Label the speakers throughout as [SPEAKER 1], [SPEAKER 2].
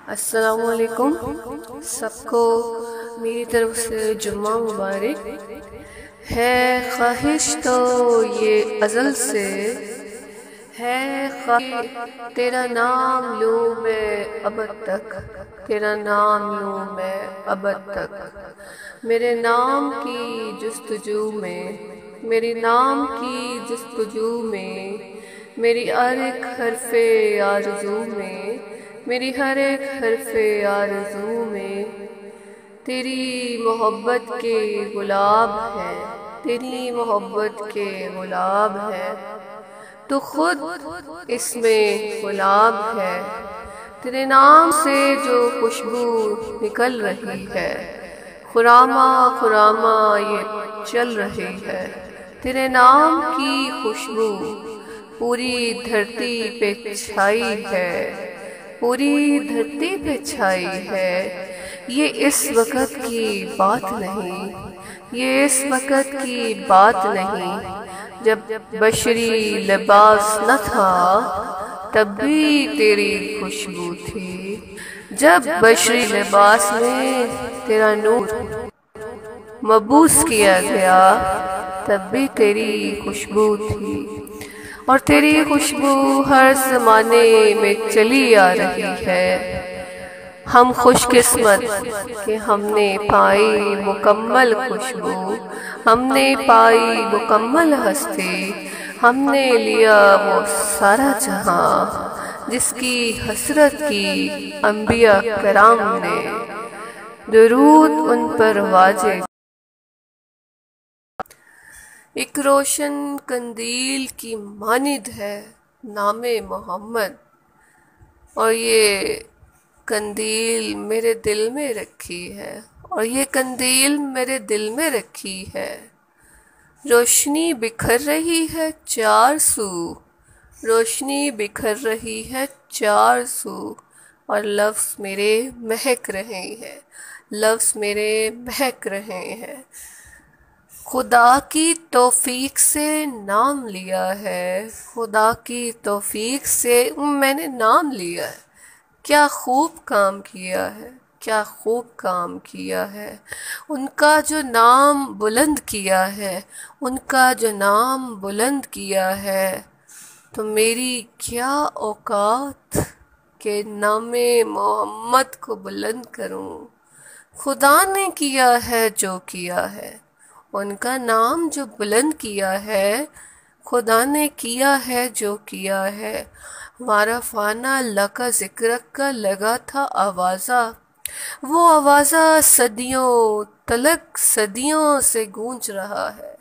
[SPEAKER 1] السلام علیکم، سب کو میری طرف سے جمعہ مبارک ہے۔ خواہش تو یہ ازل سے ہے، خواہش تیرا نام لوں میں ابد تک، تیرا نام لوں میں ابد تک۔ میرے نام کی جستجو میں، میری نام کی جستجو میں، میری ہر ایک حرف آرزو میں، میری ہر ایک حرف آرزو میں تیری محبت کے گلاب ہے، تیری محبت کے گلاب ہے۔ تو خود اس میں گلاب ہے، تیرے نام سے جو خوشبو نکل رہی ہے، خرامہ خرامہ یہ چل رہی ہے۔ تیرے نام کی خوشبو پوری دھرتی پہ چھائی ہے، پوری دھرتی پہ چھائی ہے۔ یہ اس وقت کی بات نہیں، یہ اس وقت کی بات نہیں، جب بشری لباس نہ تھا تب بھی تیری خوشبو تھی، جب بشری لباس میں تیرا نور مبعوث کیا گیا تب بھی تیری خوشبو تھی، اور تیری خوشبو ہر زمانے میں چلی آ رہی ہے۔ ہم خوش قسمت کہ ہم نے پائی مکمل خوشبو، ہم نے پائی مکمل ہستی، ہم نے لیا وہ سارا جہاں جس کی حسرت کی انبیاء کرام نے۔ درود ان پر واجب۔ ایک روشن قندیل کی مانند ہے نام محمد، اور یہ قندیل میرے دل میں رکھی ہے، اور یہ قندیل میرے دل میں رکھی ہے۔ روشنی بکھر رہی ہے چار سو، روشنی بکھر رہی ہے چار سو، اور لفظ میرے مہک رہے ہیں، لفظ میرے مہک رہے ہیں۔ خدا کی توفیق سے نام لیا ہے، خدا کی توفیق سے میں نے نام لیا ہے۔ کیا خوب کام کیا ہے، کیا خوب کام کیا ہے۔ ان کا جو نام بلند کیا ہے، ان کا جو نام بلند کیا ہے، تو میری کیا اوقات کہ نام محمد کو بلند کروں۔ خدا نے کیا ہے جو کیا ہے، ان کا نام جو بلند کیا ہے، خدا نے کیا ہے جو کیا ہے۔ وارفانہ اللہ کا ذکر کا لگا تھا آوازہ، وہ آوازہ صدیوں تلک صدیوں سے گونج رہا ہے۔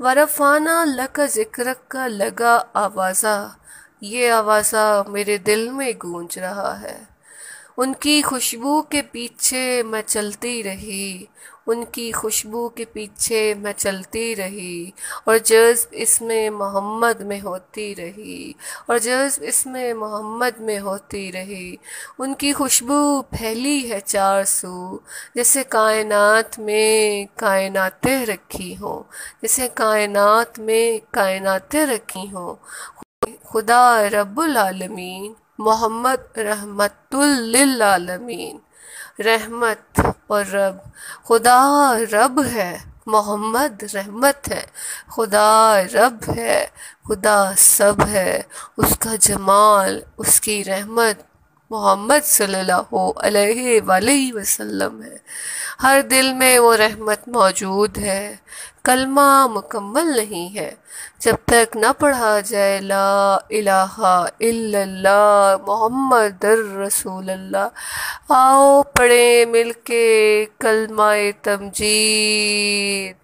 [SPEAKER 1] وارفانہ اللہ کا ذکر کا لگا آوازہ، یہ آوازہ میرے دل میں گونج رہا ہے۔ ان کی خوشبو کے پیچھے میں چلتی رہی، ان کی خوشبو کے پیچھے میں چلتی رہی، اور جذب اس میں محمد میں ہوتی رہی، اور جذب اس میں محمد میں ہوتی رہی۔ ان کی خوشبو پھیلی ہے چار سو، جیسے کائنات میں کائناتیں رکھی ہوں، جیسے کائنات میں کائناتیں رکھی ہوں۔ خدا رب العالمین محمد رحمت للعالمین۔ رحمت اور رب، خدا رب ہے، محمد رحمت ہے، خدا رب ہے، خدا سب ہے۔ اس کا جمال، اس کی رحمت محمد صلی اللہ علیہ وآلہ وسلم ہے۔ ہر دل میں وہ رحمت موجود ہے۔ کلمہ مکمل نہیں ہے جب تک نہ پڑھا جائے لا الہ الا اللہ محمد الرسول اللہ۔ آؤ پڑھیں مل کے کلمہ تمجید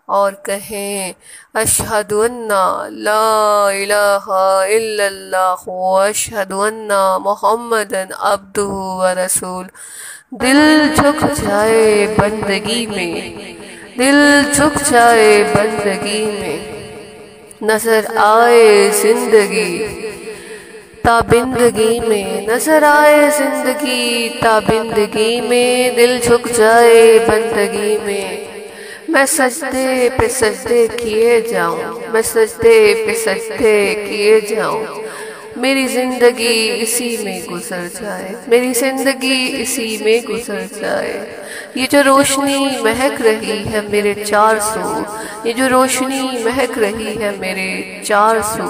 [SPEAKER 1] اور کہیں اشہد ان لا الہ الا اللہ واشہد ان محمدًا عبدہ ورسولہ۔ دل جھک جائے بندگی میں، دل جھک جائے بندگی میں، نظر آئے زندگی تابندگی میں، نظر آئے زندگی تابندگی میں، دل جھک جائے بندگی میں۔ میں سجدے پہ سجدے کیے جاؤں، میں سجدے پہ سجدے کیے جاؤں، میری زندگی اسی میں گزر جائے، میری زندگی اسی میں گزر جائے۔ یہ جو روشنی مہک رہی ہے میرے 400، یہ جو روشنی مہک رہی ہے میرے 400،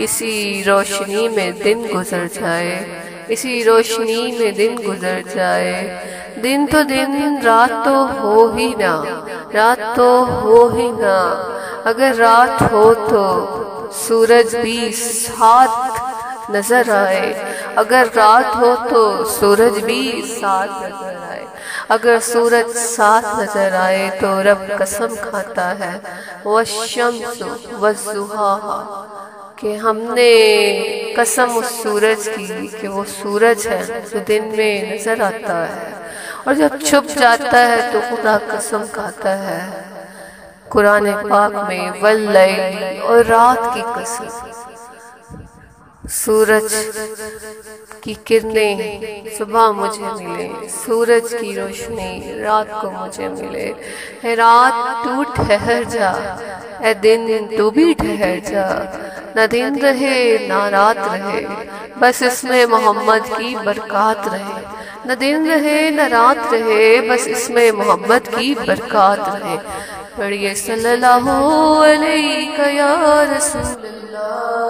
[SPEAKER 1] اسی روشنی میں دن گزر جائے، اسی روشنی میں دن گزر جائے۔ دن تو دن، رات تو ہو ہی نہ، رات تو ہو ہی نہ۔ اگر رات ہو تو سورج بھی ساتھ نظر آئے، اگر رات ہو تو سورج بھی ساتھ نظر آئے۔ اگر سورج ساتھ نظر آئے تو رب قسم کھاتا ہے والشمس والضحاہا، کہ ہم نے قسم اس سورج کی کہ وہ سورج ہے جو دن میں نظر آتا ہے، اور جب چھپ جاتا ہے تو خدا قسم کھاتا ہے قرآن پاک میں واللیل، اور رات کی قسم۔ سورج کی کرنیں صبح مجھے ملے، سورج کی روشنی رات کو مجھے ملے۔ اے رات تو ٹھہر جا، اے دن تو بھی ٹھہر جا، نہ دن رہے نہ رات رہے، بس اس میں محمد کی برکات رہے۔ نہ دن رہے نہ رات رہے، بس اس میں محمد کی برکات رہے۔ پڑھیے صلی اللہ علیہ یا رسول اللہ۔